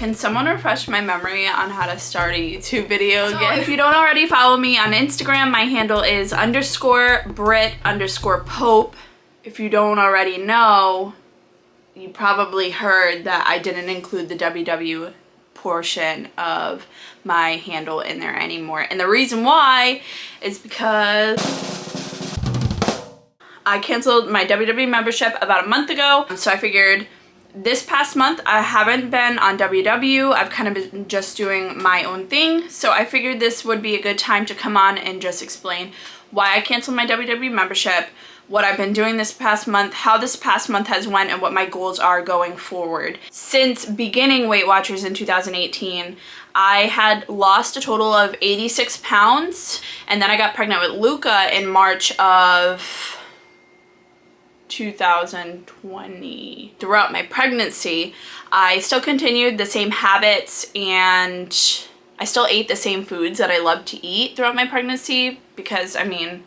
Can someone refresh my memory on how to start a YouTube video again? If you don't already follow me on Instagram, my handle is _Brit_Pope. If you don't already know, you probably heard that I didn't include the WW portion of my handle in there anymore. And the reason why is because I canceled my WW membership about a month ago. So I figured this past month I haven't been on WW. I've kind of been just doing my own thing. So I figured this would be a good time to come on and just explain why I canceled my WW membership, what I've been doing this past month, how this past month has went, and what my goals are going forward. Since beginning Weight Watchers in 2018, I had lost a total of 86 pounds, and then I got pregnant with Luca in March of 2020. Throughout my pregnancy, I still continued the same habits and I still ate the same foods that I loved to eat throughout my pregnancy because, I mean,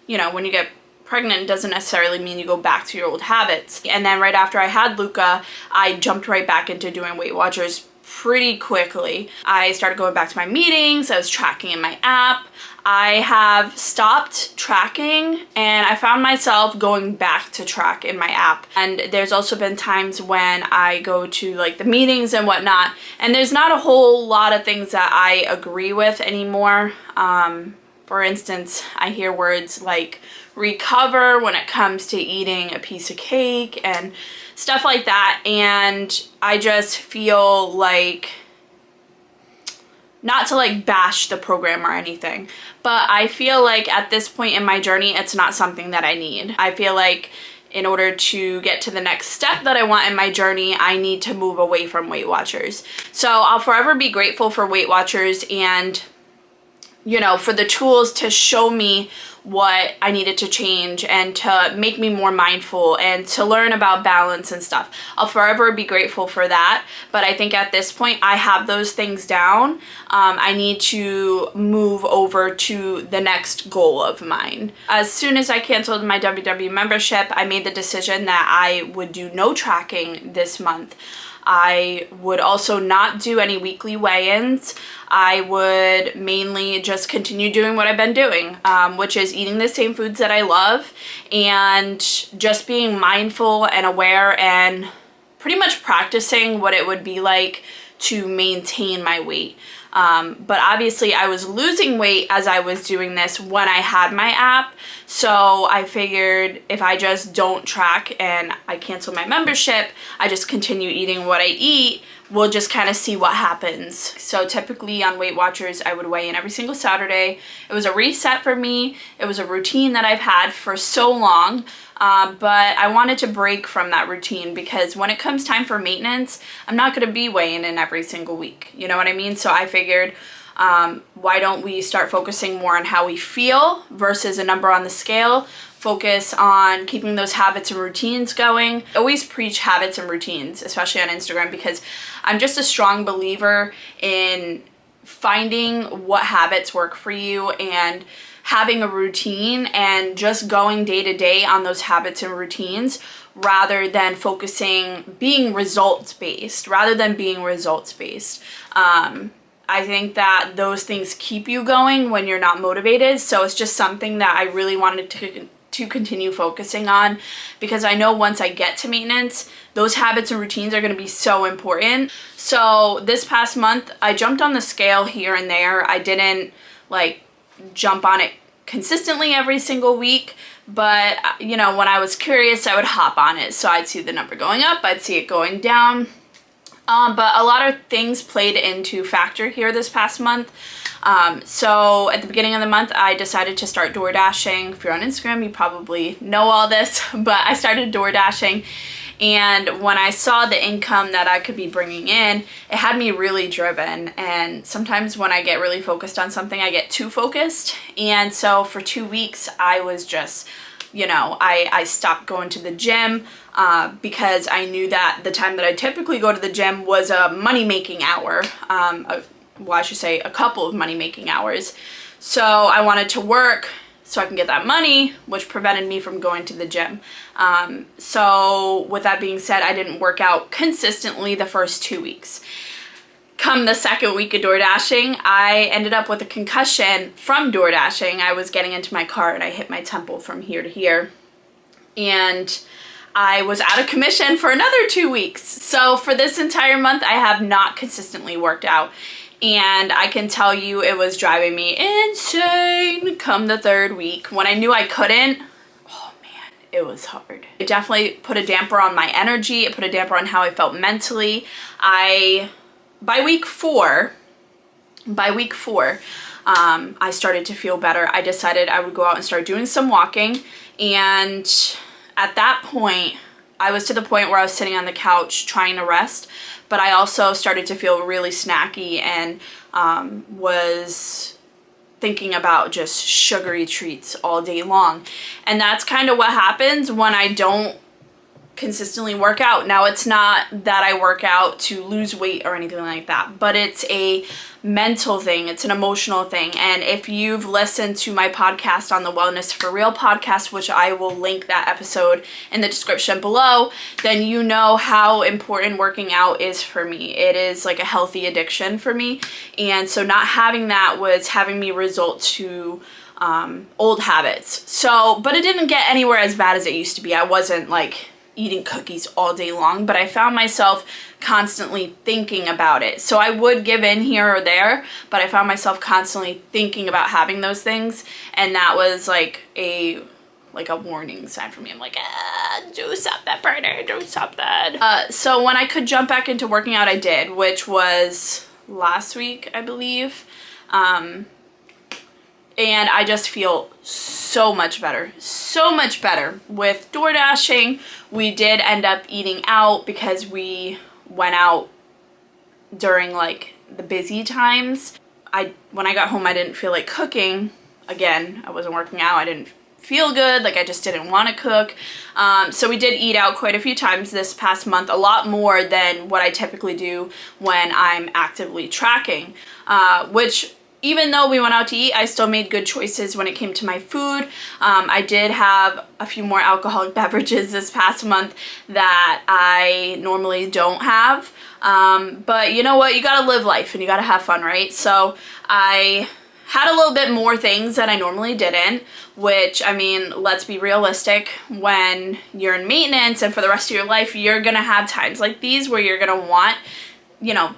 you know, when you get pregnant, it doesn't necessarily mean you go back to your old habits. And then right after I had Luca, I jumped right back into doing Weight Watchers pretty quickly. I started going back to my meetings, I was tracking in my app. I have stopped tracking and I found myself going back to track in my app. And there's also been times when I go to like the meetings and whatnot, and there's not a whole lot of things that I agree with anymore. For instance, I hear words like recover when it comes to eating a piece of cake and stuff like that, and I just feel like, not to like bash the program or anything, but I feel like at this point in my journey, it's not something that I need. I feel like in order to get to the next step that I want in my journey, I need to move away from Weight Watchers. So I'll forever be grateful for Weight Watchers and, you know, for the tools to show me what I needed to change and to make me more mindful and to learn about balance and stuff. I'll forever be grateful for that. But I think at this point I have those things down. I need to move over to the next goal of mine. As soon as I canceled my WW membership, I made the decision that I would do no tracking this month. I would also not do any weekly weigh-ins. I would mainly just continue doing what I've been doing, which is eating the same foods that I love and just being mindful and aware and pretty much practicing what it would be like to maintain my weight. But obviously I was losing weight as I was doing this when I had my app. So I figured if I just don't track and I cancel my membership, I just continue eating what I eat, we'll just kind of see what happens. So typically on Weight Watchers, I would weigh in every single Saturday. It was a reset for me. It was a routine that I've had for so long. But I wanted to break from that routine because when it comes time for maintenance, I'm not going to be weighing in every single week. You know what I mean? So I figured, why don't we start focusing more on how we feel versus a number on the scale? Focus on keeping those habits and routines going. I always preach habits and routines, especially on Instagram, because I'm just a strong believer in finding what habits work for you and having a routine and just going day to day on those habits and routines rather than being results based. I think that those things keep you going when you're not motivated. So it's just something that I really wanted to continue focusing on because I know once I get to maintenance, those habits and routines are going to be so important. So this past month, I jumped on the scale here and there. I didn't like jump on it consistently every single week, but you know, when I was curious, I would hop on it. So I'd see the number going up, I'd see it going down. But a lot of things played into factor here this past month. So at the beginning of the month, I decided to start door dashing. If you're on Instagram, you probably know all this, but I started door dashing. And when I saw the income that I could be bringing in, it had me really driven. And sometimes when I get really focused on something, I get too focused. And so for 2 weeks, I was just, you know, I stopped going to the gym because I knew that the time that I typically go to the gym was a money-making hour. Well, I should say a couple of money-making hours. So I wanted to work so I can get that money, which prevented me from going to the gym. So with that being said, I didn't work out consistently the first 2 weeks. come the second week of door dashing, I ended up with a concussion from door dashing. I was getting into my car and I hit my temple from here to here. And I was out of commission for another 2 weeks. So for this entire month, I have not consistently worked out. And I can tell you it was driving me insane come the third week. When I knew I couldn't, oh man, it was hard. It definitely put a damper on my energy. It put a damper on how I felt mentally. By week four, I started to feel better. I decided I would go out and start doing some walking. And at that point, I was to the point where I was sitting on the couch trying to rest, but I also started to feel really snacky and was thinking about just sugary treats all day long. And that's kind of what happens when I don't consistently work out. Now, it's not that I work out to lose weight or anything like that, but it's a mental thing. It's an emotional thing. And if you've listened to my podcast on the Wellness for Real podcast, which I will link that episode in the description below, then you know how important working out is for me. It is like a healthy addiction for me. And so not having that was having me resort to old habits. So, but it didn't get anywhere as bad as it used to be. I wasn't like eating cookies all day long, but I found myself constantly thinking about it. So I would give in here or there, but I found myself constantly thinking about having those things, and that was like a warning sign for me. I'm like, do something, partner, do something. So when I could jump back into working out, I did, which was last week, I believe. And I just feel so much better with door dashing. We did end up eating out because we went out during like the busy times. When I got home, I didn't feel like cooking. Again, I wasn't working out. I didn't feel good. Like I just didn't want to cook. So we did eat out quite a few times this past month, a lot more than what I typically do when I'm actively tracking, which even though we went out to eat, I still made good choices when it came to my food. I did have a few more alcoholic beverages this past month that I normally don't have. But you know what? You gotta live life and you gotta have fun, right? So I had a little bit more things that I normally didn't, which, I mean, let's be realistic. When you're in maintenance and for the rest of your life, you're gonna have times like these where you're gonna want, you know,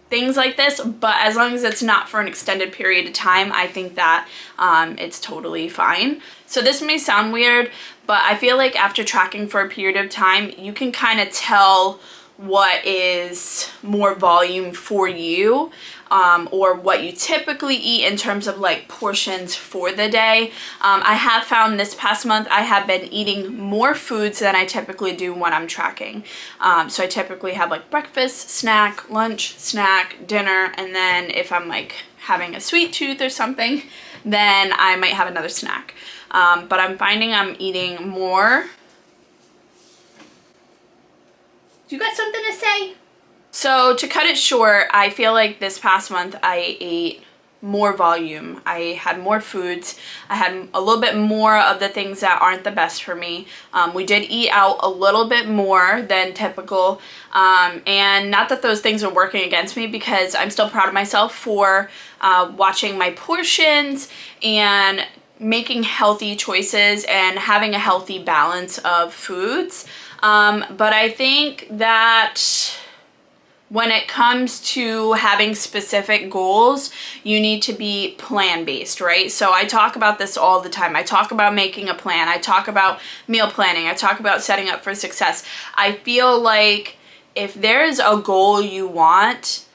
things like this, but as long as it's not for an extended period of time, I think that it's totally fine. So this may sound weird, but I feel like after tracking for a period of time, you can kind of tell what is more volume for you, or what you typically eat in terms of like portions for the day. I have found this past month I have been eating more foods than I typically do when I'm tracking. So I typically have like breakfast, snack, lunch, snack, dinner, and then if I'm like having a sweet tooth or something, then I might have another snack. But I'm finding I'm eating more. You got something to say? So to cut it short, I feel like this past month I ate more volume. I had more foods. I had a little bit more of the things that aren't the best for me. We did eat out a little bit more than typical. And not that those things are working against me, because I'm still proud of myself for watching my portions and making healthy choices and having a healthy balance of foods. But I think that when it comes to having specific goals, you need to be plan-based, right? So I talk about this all the time. I talk about making a plan. I talk about meal planning. I talk about setting up for success. I feel like if there's a goal you want,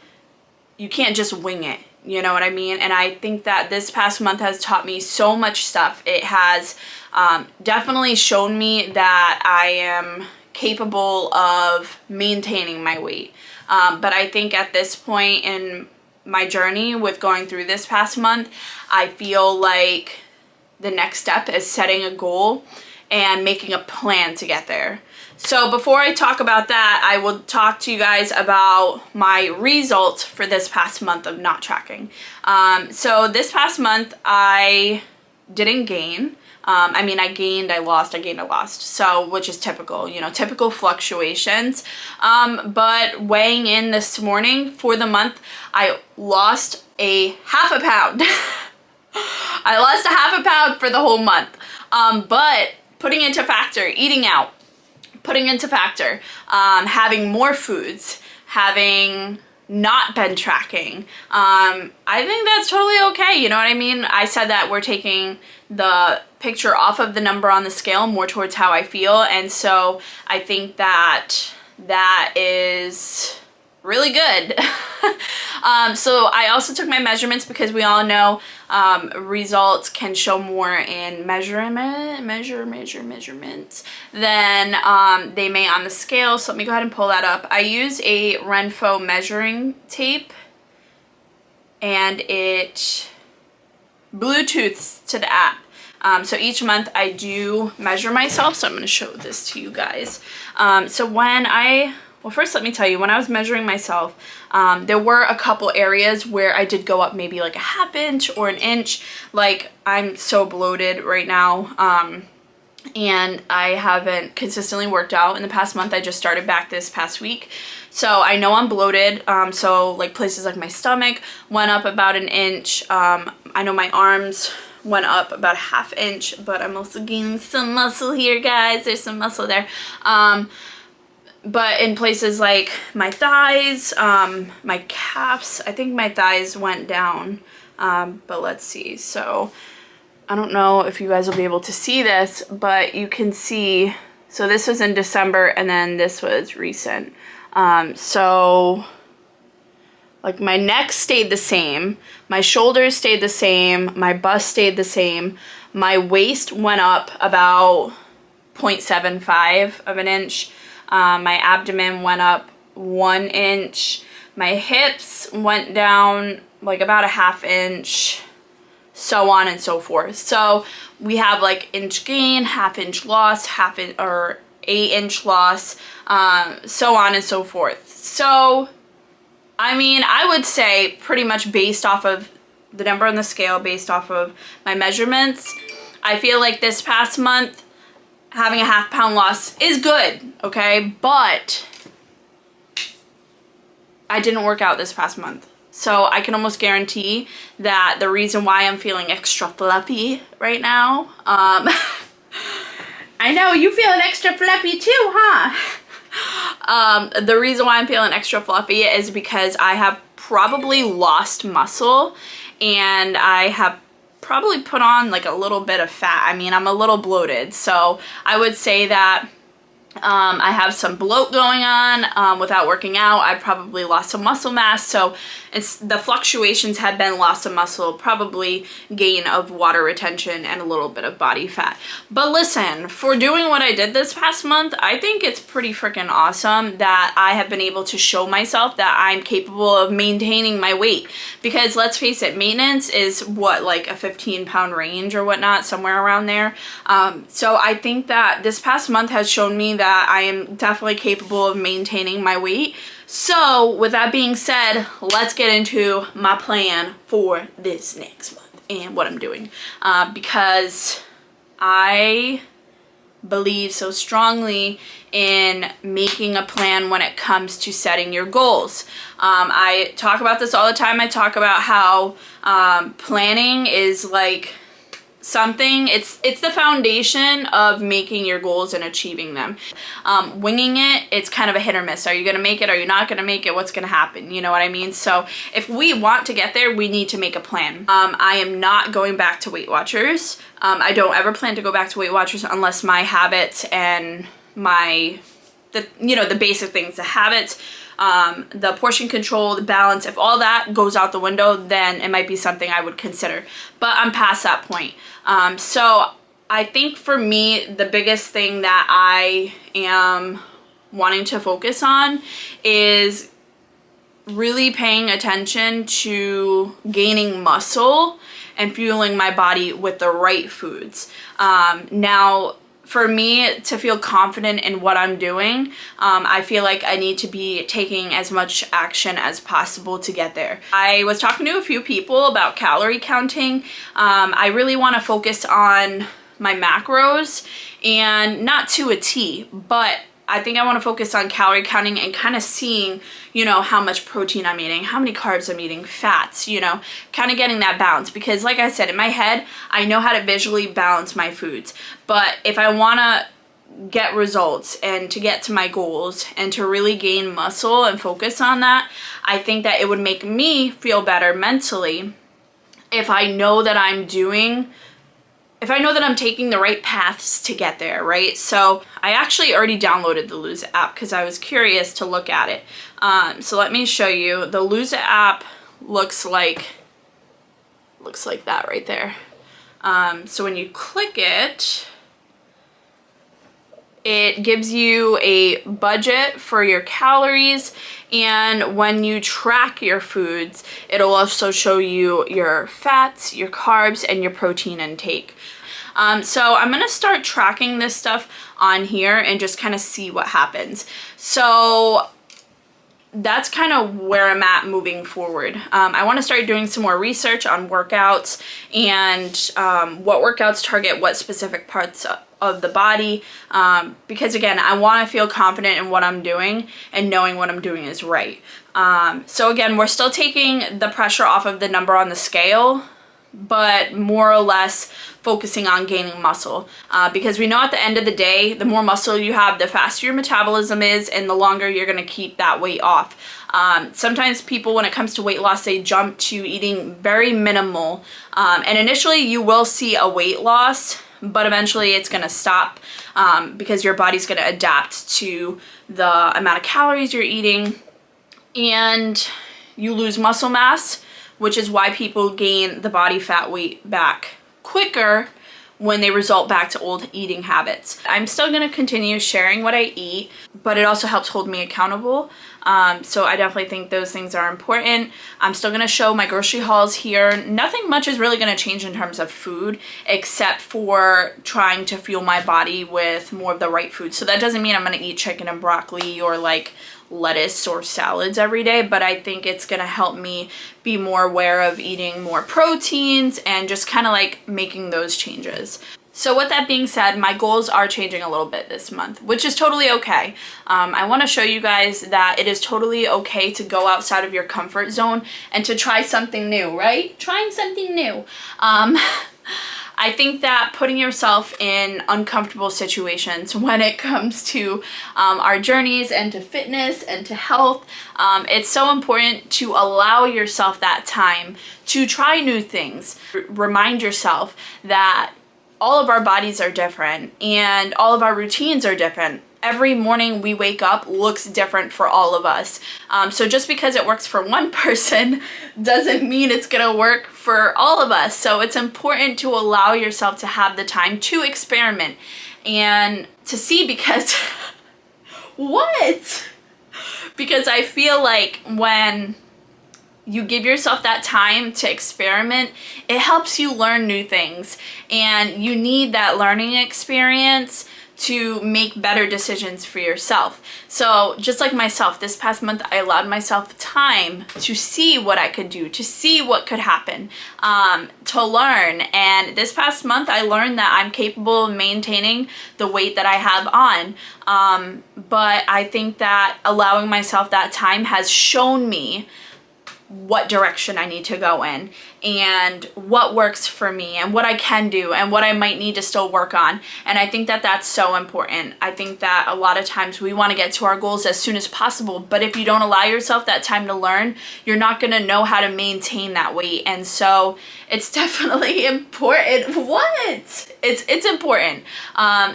you can't just wing it. You know what I mean? And I think that this past month has taught me so much stuff. It has definitely shown me that I am capable of maintaining my weight. But I think at this point in my journey with going through this past month, I feel like the next step is setting a goal and making a plan to get there. So before I talk about that, I will talk to you guys about my results for this past month of not tracking. So this past month, I didn't gain, I mean, I gained, I lost, I gained, I lost. So, which is typical, you know, typical fluctuations. But weighing in this morning for the month, I lost a half a pound. I lost a half a pound for the whole month. But putting into factor, eating out, putting into factor, having more foods, having not been tracking, I think that's totally okay. You know what I mean? I said that we're taking the picture off of the number on the scale more towards how I feel, and so I think that that is really good. So I also took my measurements because we all know results can show more in measurements than they may on the scale. So let me go ahead and pull that up. I use a Renpho measuring tape, and it Bluetooths to the app. So each month I do measure myself. So I'm going to show this to you guys. So well, first let me tell you, when I was measuring myself, there were a couple areas where I did go up maybe like a half inch or an inch. Like, I'm so bloated right now, and I haven't consistently worked out in the past month. I just started back this past week. So I know I'm bloated. So like places like my stomach went up about an inch. I know my arms went up about a half inch, but I'm also gaining some muscle here, guys. There's some muscle there. But in places like my thighs, my calves, I think my thighs went down. But let's see. So I don't know if you guys will be able to see this, but you can see, so this was in December and then this was recent. So like my neck stayed the same, my shoulders stayed the same, my bust stayed the same, my waist went up about 0.75 of an inch. My abdomen went up 1 inch. My hips went down like about a half inch, so on and so forth. So we have like inch gain, half inch loss, or 8-inch loss, so on and so forth. So, I mean, I would say pretty much based off of the number on the scale, based off of my measurements, I feel like this past month, having a half pound loss is good, okay? But I didn't work out this past month. So I can almost guarantee that the reason why I'm feeling extra fluffy right now, I know you feeling extra fluffy too, huh? The reason why I'm feeling extra fluffy is because I have probably lost muscle, and I have probably put on like a little bit of fat. I mean, I'm a little bloated, so I would say that I have some bloat going on without working out. I probably lost some muscle mass, so it's the fluctuations have been loss of muscle, probably gain of water retention, and a little bit of body fat. But listen, for doing what I did this past month, I think it's pretty freaking awesome that I have been able to show myself that I'm capable of maintaining my weight. Because let's face it, maintenance is what, like a 15-pound range or whatnot, somewhere around there. So I think that this past month has shown me that I am definitely capable of maintaining my weight. So with that being said, let's get into my plan for this next month and what I'm doing, because I believe so strongly in making a plan when it comes to setting your goals. I talk about this all the time. I talk about how planning is like something, it's the foundation of making your goals and achieving them. Winging it, it's kind of a hit or miss. Are you gonna make it? Are you not gonna make it? What's gonna happen? You know what I mean? So if we want to get there, we need to make a plan. I am not going back to Weight Watchers. I don't ever plan to go back to Weight Watchers unless my habits and the basic things, the habits, the portion control, the balance, if all that goes out the window, then it might be something I would consider. But I'm past that point. So I think for me, the biggest thing that I am wanting to focus on is really paying attention to gaining muscle and fueling my body with the right foods. Now, for me to feel confident in what I'm doing, I feel like I need to be taking as much action as possible to get there. I was talking to a few people about calorie counting. I really want to focus on my macros, and not to a T, but I think I want to focus on calorie counting and kind of seeing, you know, how much protein I'm eating, how many carbs I'm eating, fats, you know, kind of getting that balance. Because like I said, in my head, I know how to visually balance my foods. But if I want to get results and to get to my goals and to really gain muscle and focus on that, I think that it would make me feel better mentally if I know that I'm taking the right paths to get there, right? So I actually already downloaded the Lose It app because I was curious to look at it. So let me show you. The Lose It app looks like that right there. So when you click it, it gives you a budget for your calories, and when you track your foods, it'll also show you your fats, your carbs, and your protein intake. So I'm gonna start tracking this stuff on here and just kind of see what happens. So that's kind of where I'm at moving forward. I want to start doing some more research on workouts and what workouts target what specific parts of the body, because again, I want to feel confident in what I'm doing and knowing what I'm doing is right. So again, we're still taking the pressure off of the number on the scale, but more or less focusing on gaining muscle, because we know at the end of the day, the more muscle you have, the faster your metabolism is and the longer you're going to keep that weight off. Sometimes people, when it comes to weight loss, they jump to eating very minimal, and initially you will see a weight loss, but eventually it's going to stop, because your body's going to adapt to the amount of calories you're eating, and you lose muscle mass, which is why people gain the body fat weight back quicker when they result back to old eating habits. I'm still going to continue sharing what I eat, but it also helps hold me accountable. So I definitely think those things are important. I'm still going to show my grocery hauls here. Nothing much is really going to change in terms of food, except for trying to fuel my body with more of the right food. So that doesn't mean I'm going to eat chicken and broccoli or like lettuce or salads every day, but I think it's going to help me be more aware of eating more proteins and just kind of like making those changes. So with that being said, my goals are changing a little bit this month, which is totally okay. I want to show you guys that it is totally okay to go outside of your comfort zone and to try something new, right? Trying something new. I think that putting yourself in uncomfortable situations when it comes to our journeys and to fitness and to health, it's so important to allow yourself that time to try new things. Remind yourself that all of our bodies are different and all of our routines are different. Every morning we wake up looks different for all of us. So just because it works for one person doesn't mean it's gonna work for all of us. So it's important to allow yourself to have the time to experiment and to see, because what? Because I feel like when you give yourself that time to experiment, it helps you learn new things, and you need that learning experience to make better decisions for yourself. So just like myself, this past month I allowed myself time to see what I could do, to see what could happen, to learn. And this past month I learned that I'm capable of maintaining the weight that I have on. But I think that allowing myself that time has shown me what direction I need to go in and what works for me and what I can do and what I might need to still work on. And I think that that's so important. I think that a lot of times we want to get to our goals as soon as possible, but if you don't allow yourself that time to learn, you're not going to know how to maintain that weight. And so it's definitely important. What? It's important.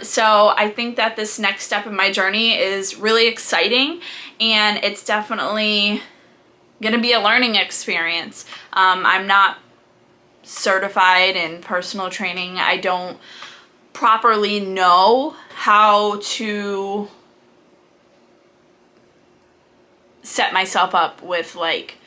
So I think that this next step in my journey is really exciting, and it's definitely gonna be a learning experience. I'm not certified in personal training. I don't properly know how to set myself up with like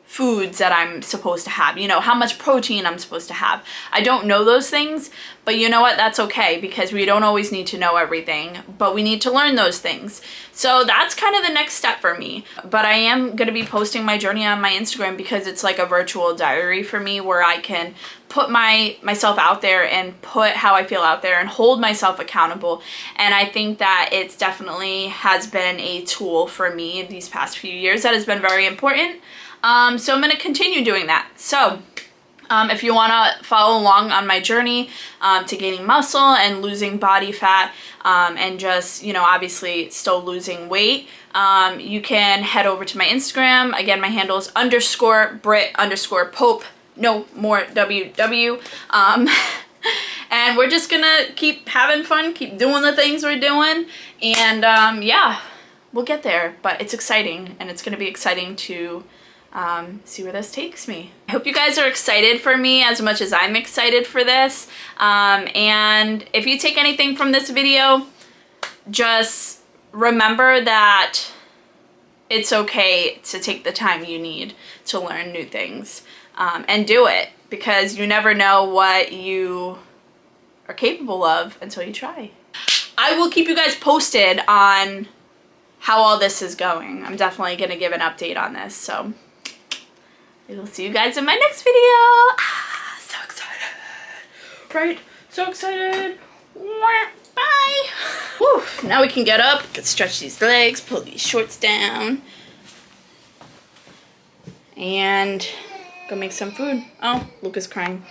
foods that I'm supposed to have, you know, how much protein I'm supposed to have. I don't know those things, but you know what? That's okay, because we don't always need to know everything, but we need to learn those things. So that's kind of the next step for me. But I am going to be posting my journey on my Instagram because it's like a virtual diary for me where I can put myself out there and put how I feel out there and hold myself accountable. And I think that it's definitely has been a tool for me these past few years that has been very important. So I'm going to continue doing that. So if you want to follow along on my journey to gaining muscle and losing body fat and just, you know, obviously still losing weight, you can head over to my Instagram. Again, my handle is _Brit_Pope. No more WW. And we're just gonna keep having fun, keep doing the things we're doing, and yeah, we'll get there. But it's exciting, and it's gonna be exciting to see where this takes me. I hope you guys are excited for me as much as I'm excited for this. And if you take anything from this video, just remember that it's okay to take the time you need to learn new things. And do it, because you never know what you are capable of until you try. I will keep you guys posted on how all this is going. I'm definitely going to give an update on this, so I will see you guys in my next video. So excited. Right? So excited. Bye. Whew. Now we can get up, can stretch these legs, pull these shorts down, and go make some food. Oh, Luca's crying.